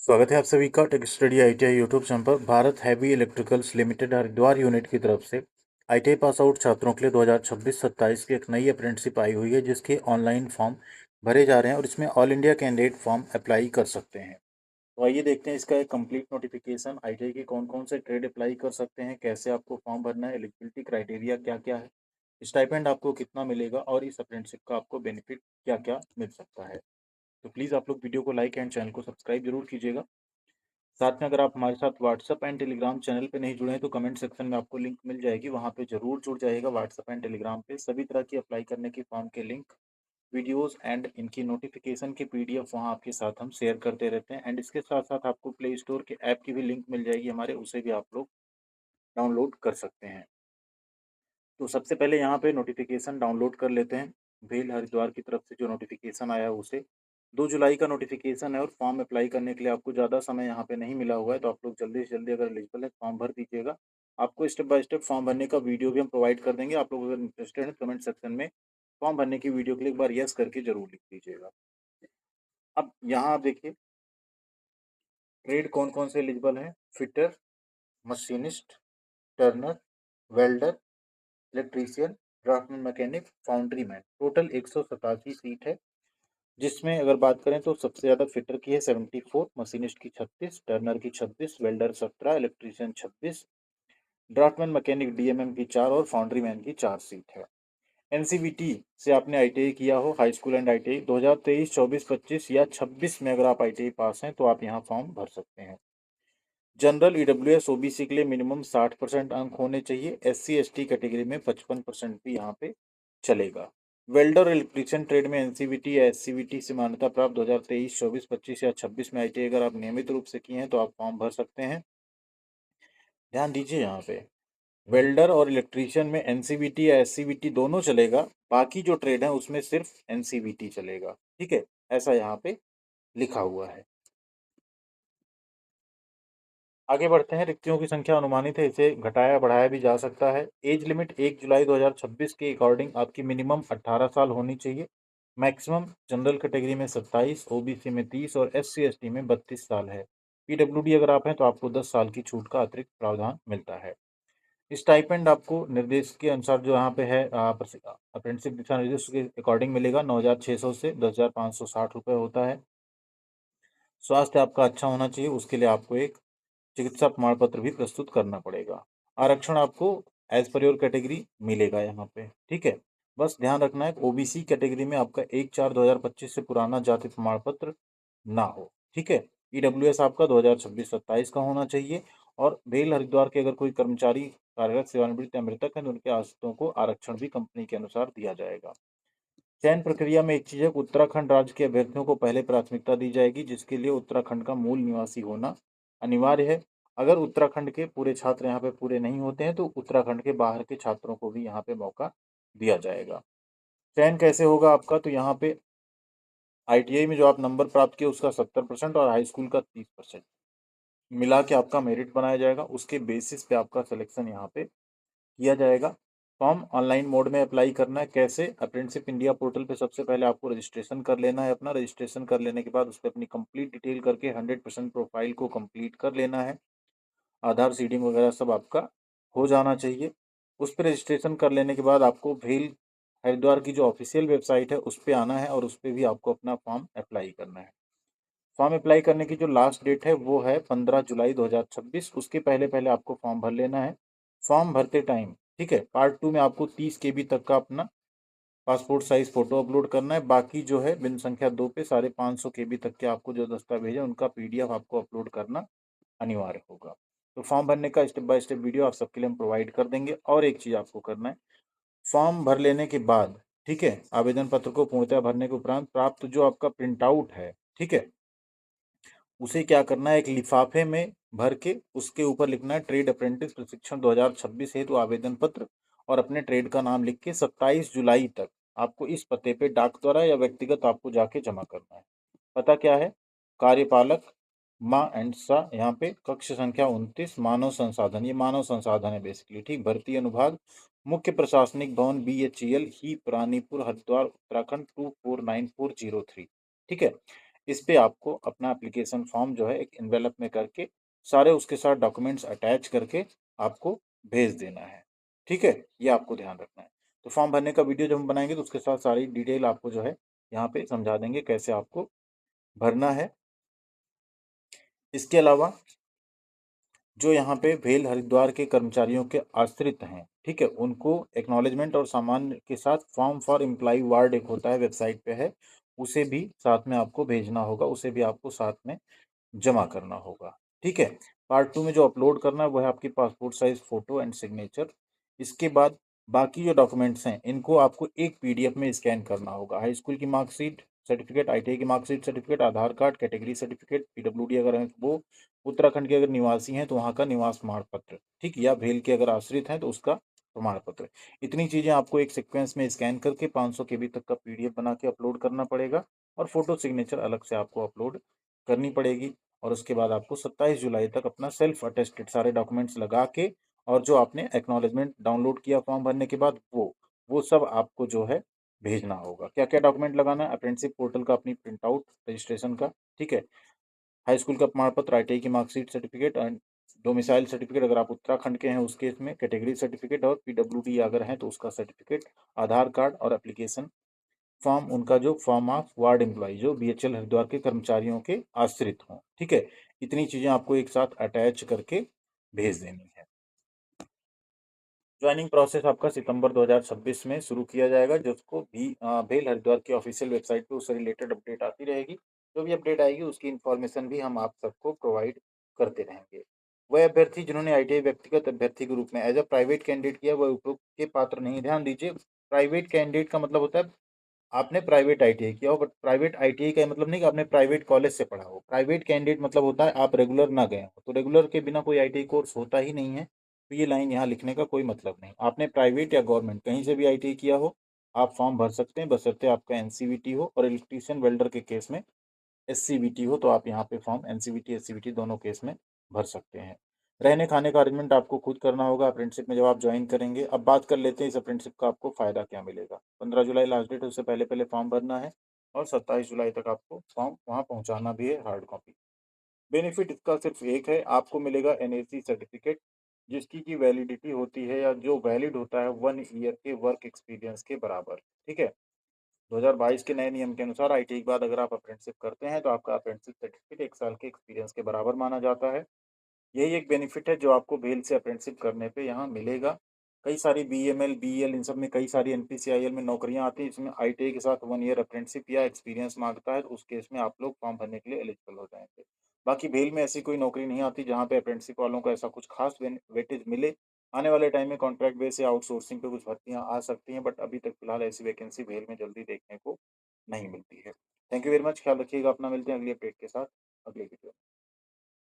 स्वागत है आप सभी का tech study ITI YouTube channel पर। Bharat Heavy Electricals Limited Haridwar unit की तरफ से आईटीआई पास आउट छात्रों के लिए 2026-27 की एक नई अप्रेंटिसशिप आई हुई है, जिसके ऑनलाइन फॉर्म भरे जा रहे हैं और इसमें all India candidate form apply कर सकते हैं। तो आइए देखते हैं इसका एक कंप्लीट नोटिफिकेशन। आईटीआई के कौन कौन से ट्रेड अप्लाई कर सकते हैं, कैसे आपको फॉर्म भरना है, एलिजिबिलिटी क्राइटेरिया क्या क्या है, स्टाइपेंड आपको कितना मिलेगा और इस अप्रेंटिसशिप का आपको बेनिफिट क्या क्या मिल सकता है। तो प्लीज़ आप लोग वीडियो को लाइक एंड चैनल को सब्सक्राइब जरूर कीजिएगा। साथ में अगर आप हमारे साथ व्हाट्सअप एंड टेलीग्राम चैनल पे नहीं जुड़े हैं तो कमेंट सेक्शन में आपको लिंक मिल जाएगी, वहाँ पे जरूर जुड़ जाइएगा। व्हाट्सअप एंड टेलीग्राम पे सभी तरह की अप्लाई करने की फॉर्म के लिंक, वीडियोस एंड इनकी नोटिफिकेशन की पीडीएफ वहाँ आपके साथ हम शेयर करते रहते हैं। एंड इसके साथ साथ आपको प्ले स्टोर के ऐप की भी लिंक मिल जाएगी हमारे, उसे भी आप लोग डाउनलोड कर सकते हैं। तो सबसे पहले यहाँ पे नोटिफिकेशन डाउनलोड कर लेते हैं। भेल हरिद्वार की तरफ से जो नोटिफिकेशन आया है उसे 2 जुलाई का नोटिफिकेशन है और फॉर्म अप्लाई करने के लिए आपको ज़्यादा समय यहाँ पे नहीं मिला हुआ है, तो आप लोग जल्दी से जल्दी अगर एलिजिबल है फॉर्म भर दीजिएगा। आपको स्टेप बाय स्टेप फॉर्म भरने का वीडियो भी हम प्रोवाइड कर देंगे। आप लोग अगर इंटरेस्टेड हैं कमेंट सेक्शन में फॉर्म भरने की वीडियो के लिए एक बार यस करके जरूर लिख दीजिएगा। अब यहाँ आप देखिए ट्रेड कौन कौन से एलिजिबल हैं। Fitter, machinist, turner, welder, electrician, draftman, mechanic, foundry man. Total 187 seat है, जिसमें अगर बात करें तो सबसे ज़्यादा फिटर की है 74, मशीनिस्ट की 36, टर्नर की 26, welder 17, electrician 26, draftman mechanic DMM की 4 और फाउंड्री मैन की 4 सीट है। एनसीवीटी से आपने आईटीआई किया हो, हाई स्कूल एंड आईटीआई 2023, 24, 25 या 26 में अगर आप आईटीआई पास हैं तो आप यहाँ फॉर्म भर सकते हैं। जनरल ईडब्ल्यूएस ओबीसी के लिए मिनिमम 60% अंक होने चाहिए। एससी एसटी कैटेगरी में 55% भी यहाँ पे चलेगा। वेल्डर और इलेक्ट्रीशियन ट्रेड में एनसीवीटी या एससीवीटी से मान्यता प्राप्त 2023, 24, 25 या 26 में आईटीआई अगर आप नियमित रूप से किए हैं तो आप फॉर्म भर सकते हैं। ध्यान दीजिए यहाँ पे वेल्डर और इलेक्ट्रीशियन में एनसीवीटी या एससीवीटी दोनों चलेगा, बाकी जो ट्रेड है उसमें सिर्फ एनसीवीटी चलेगा। ठीक है, ऐसा यहाँ पे लिखा हुआ है। आगे बढ़ते हैं। रिक्तियों की संख्या अनुमानित है, इसे घटाया बढ़ाया भी जा सकता है। एज लिमिट 1 जुलाई 2026 के अकॉर्डिंग आपकी मिनिमम 18 साल होनी चाहिए। मैक्सिमम जनरल कैटेगरी में 27, ओबीसी में 30 और एससी एसटी में 32 साल है। पीडब्ल्यूडी अगर आप हैं तो आपको 10 साल की छूट का अतिरिक्त प्रावधान मिलता है। स्टाइपेंड आपको निर्देश के अनुसार जो यहाँ पे है अप्रेंटिसशिप दिशा निर्देश के अकॉर्डिंग मिलेगा। 9,600 से 10,560 रुपये होता है। स्वास्थ्य आपका अच्छा होना चाहिए, उसके लिए आपको एक चिकित्सा प्रमाण पत्र भी प्रस्तुत करना पड़ेगा। आरक्षण आपको एज पर योर कैटेगरी मिलेगा यहाँ पे। ठीक है, बस ध्यान रखना है ओबीसी कैटेगरी में आपका 1/4/2025 से पुराना जाति प्रमाण पत्र ना हो। ठीक है, ईडब्ल्यूएस आपका 2026-27 का होना चाहिए। और भेल हरिद्वार के अगर कोई कर्मचारी कार्यरत सेवानिवृत्त या मृतक हैं तो उनके आश्रितों को आरक्षण भी कंपनी के अनुसार दिया जाएगा। चयन प्रक्रिया में एक चीज है, उत्तराखंड राज्य के अभ्यर्थियों को पहले प्राथमिकता दी जाएगी, जिसके लिए उत्तराखंड का मूल निवासी होना अनिवार्य है। अगर उत्तराखंड के पूरे छात्र यहाँ पे पूरे नहीं होते हैं तो उत्तराखंड के बाहर के छात्रों को भी यहाँ पे मौका दिया जाएगा। चयन कैसे होगा आपका, तो यहाँ पे आईटीआई में जो आप नंबर प्राप्त किए उसका 70% और हाई स्कूल का 30% मिला के आपका मेरिट बनाया जाएगा। उसके बेसिस पे आपका सिलेक्शन यहाँ पे किया जाएगा। फॉर्म ऑनलाइन मोड में अप्लाई करना है। कैसे? अप्रेंटिसशिप इंडिया पोर्टल पे सबसे पहले आपको रजिस्ट्रेशन कर लेना है। अपना रजिस्ट्रेशन कर लेने के बाद उस पर अपनी कंप्लीट डिटेल करके 100% प्रोफाइल को कंप्लीट कर लेना है। आधार सीडिंग वगैरह सब आपका हो जाना चाहिए। उस पर रजिस्ट्रेशन कर लेने के बाद आपको भेल हरिद्वार की जो ऑफिशियल वेबसाइट है उस पर आना है और उस पर भी आपको अपना फॉर्म अप्लाई करना है। फॉर्म अप्लाई करने की जो लास्ट डेट है वो है 15 जुलाई 2026। उसके पहले पहले आपको फॉर्म भर लेना है। फॉर्म भरते टाइम, ठीक है, पार्ट 2 में आपको 30 KB तक का अपना पासपोर्ट साइज फोटो अपलोड करना है। बाकी जो है बिन संख्या 2 पे 550 KB तक के आपको जो दस्तावेज है उनका पीडीएफ आपको अपलोड करना अनिवार्य होगा। तो फॉर्म भरने का स्टेप बाय स्टेप वीडियो आप सबके लिए हम प्रोवाइड कर देंगे। और एक चीज़ आपको करना है, फॉर्म भर लेने के बाद, ठीक है, आवेदन पत्र को पूर्णतः भरने के उपरांत प्राप्त जो आपका प्रिंट आउट है, ठीक है, उसे क्या करना है, एक लिफाफे में भर के उसके ऊपर लिखना है ट्रेड अप्रेंटिस प्रशिक्षण 2026 हेतु आवेदन पत्र, और अपने ट्रेड का नाम लिख के 27 जुलाई तक आपको इस पते पे डाक द्वारा या व्यक्तिगत आपको जाके जमा करना है। पता क्या है? कार्यपालक माँ एंड सा, यहाँ पे कक्ष संख्या 29, मानव संसाधन, ये मानव संसाधन है बेसिकली। ठीक, भर्ती अनुभाग, मुख्य प्रशासनिक भवन, BHEL ही, पुरानीपुर, हरिद्वार, उत्तराखंड 249403। ठीक है, इस पे आपको अपना एप्लीकेशन फॉर्म जो है एक एनवेलप में करके सारे उसके साथ डॉक्यूमेंट्स अटैच करके आपको भेज देना है। ठीक है? ये आपको ध्यान रखना है। तो फॉर्म भरने का वीडियो जब हम बनाएँगे तो उसके साथ सारी डिटेल आपको जो है यहाँ पे समझा देंगे कैसे आपको भरना है। इसके अलावा जो यहाँ पे भेल हरिद्वार के कर्मचारियों के आश्रित हैं, ठीक है? उनको एक्नॉलेजमेंट और सामान्य के साथ फॉर्म फॉर एम्प्लॉयी वार्ड एक होता है, वेबसाइट पे है, उसे भी साथ में आपको भेजना होगा, उसे भी आपको साथ में जमा करना होगा। ठीक है? पार्ट 2 में जो अपलोड करना है वो है आपकी passport size photo and signature. इसके बाद बाकी जो डॉक्यूमेंट्स हैं इनको आपको एक पीडीएफ में स्कैन करना होगा। हाई स्कूल की मार्कशीट, सर्टिफ़िकेट, आईटीआई की मार्कशीट सर्टिफ़िकेट, आधार कार्ड, कैटेगरी सर्टिफ़िकेट, पीडब्ल्यूडी अगर हैं तो वो, उत्तराखंड के अगर निवासी हैं तो वहाँ का निवास प्रमाण पत्र, ठीक? या भेल के अगर आश्रित हैं तो उसका प्रमाण पत्र। इतनी चीज़ें आपको एक सीक्वेंस में स्कैन करके 500 केबी तक का पीडीएफ बना के अपलोड करना पड़ेगा और फ़ोटो सिग्नेचर अलग से आपको अपलोड करनी पड़ेगी। और उसके बाद आपको 27 जुलाई तक अपना सेल्फ अटेस्टेड सारे डॉक्यूमेंट्स लगा के और जो आपने एक्नॉलेजमेंट डाउनलोड किया फॉर्म भरने के बाद वो सब आपको जो है भेजना होगा। क्या-क्या डॉक्यूमेंट लगाना है? अप्रेंटिसशिप पोर्टल का अपनी प्रिंट आउट रजिस्ट्रेशन का, ठीक है? हाई स्कूल का प्रमाण पत्र, आईटीआई की marksheet certificate and domicile certificate अगर आप उत्तराखंड के हैं उस केस में, कैटेगरी सर्टिफिकेट और पीडब्ल्यूडी अगर हैं तो उसका सर्टिफिकेट, आधार कार्ड और एप्लीकेशन फॉर्म उनका जो फॉर्म ऑफ वार्ड एम्प्लॉय जो बीएचएल हरिद्वार के कर्मचारियों के आश्रित हों, ठीक है? इतनी चीज़ें आपको एक साथ अटैच करके भेज देनी है। ज्वाइनिंग प्रोसेस आपका सितंबर 2026 में शुरू किया जाएगा, जिसको भेल हरिद्वार की ऑफिशियल वेबसाइट पे उससे रिलेटेड अपडेट आती रहेगी। जो भी अपडेट आएगी उसकी इन्फॉर्मेशन भी हम आप सबको प्रोवाइड करते रहेंगे। वह अभ्यर्थी जिन्होंने आईटीआई व्यक्तिगत अभ्यर्थी के रूप में एज अ प्राइवेट कैंडिडेट किया वह उपरोक्त के पात्र नहीं। ध्यान दीजिए, प्राइवेट कैंडिडेट का मतलब होता है आपने प्राइवेट आईटीआई किया हो, बट प्राइवेट आईटीआई का ये मतलब नहीं कि आपने प्राइवेट कॉलेज से पढ़ा हो। प्राइवेट कैंडिडेट मतलब होता है आप रेगुलर ना गए हो, तो रेगुलर के बिना कोई आईटीआई कोर्स होता ही नहीं है। तो ये लाइन यहाँ लिखने का कोई मतलब नहीं। आपने प्राइवेट या गवर्नमेंट कहीं से भी आईटीआई किया हो, आप फॉर्म भर सकते हैं बशर्ते आपका एनसीवीटी हो, और इलेक्ट्रीशियन वेल्डर के केस में एससीवीटी हो तो आप यहाँ पे फॉर्म एनसीवीटी एससीवीटी दोनों केस में भर सकते हैं। रहने खाने का अरेंजमेंट आपको खुद करना होगा अप्रेंटिसशिप में जब आप ज्वाइन करेंगे। अब बात कर लेते हैं इस अप्रेंटिसशिप का आपको फ़ायदा क्या मिलेगा। 15 जुलाई लास्ट डेट है, उससे पहले-पहले फॉर्म भरना है और 27 जुलाई तक आपको फॉर्म वहाँ पहुँचाना भी है हार्ड कॉपी। बेनिफिट इसका सिर्फ एक है, आपको मिलेगा एनएसी सर्टिफिकेट जिसकी की वैलिडिटी होती है या जो वैलिड होता है 1 ईयर के वर्क एक्सपीरियंस के बराबर, ठीक है? 2022 के नए नियम के अनुसार आईटीआई के बाद अगर आप अप्रेंटिसशिप करते हैं तो आपका अप्रेंटिसशिप सर्टिफिकेट 1 साल के एक्सपीरियंस के बराबर माना जाता है। यही एक बेनिफिट है जो आपको भेल से अप्रेंटिसशिप करने पे यहाँ मिलेगा। कई सारी बीएमएल, बीईएल इन सब में कई सारी एनपीसीआईएल में नौकरियाँ आती हैं, इसमें आईटीआई के साथ 1 ईयर अप्रेंटिसशिप या एक्सपीरियंस माँगता है, तो उस केस में आप लोग फॉर्म भरने के लिए एलिजिबल हो जाएँगे। बाकी भेल में ऐसी कोई नौकरी नहीं आती जहाँ पे अप्रेंटिसशिप वालों को ऐसा कुछ खास वेटेज मिले। आने वाले टाइम में कॉन्ट्रैक्ट बेस या आउटसोर्सिंग पे कुछ भर्तियाँ आ सकती हैं, बट अभी तक फिलहाल ऐसी वैकेंसी भेल में जल्दी देखने को नहीं मिलती है। थैंक यू वेरी मच, ख्याल रखिएगा अपना, मिलते हैं अगली अपडेट के साथ अगली वीडियो में।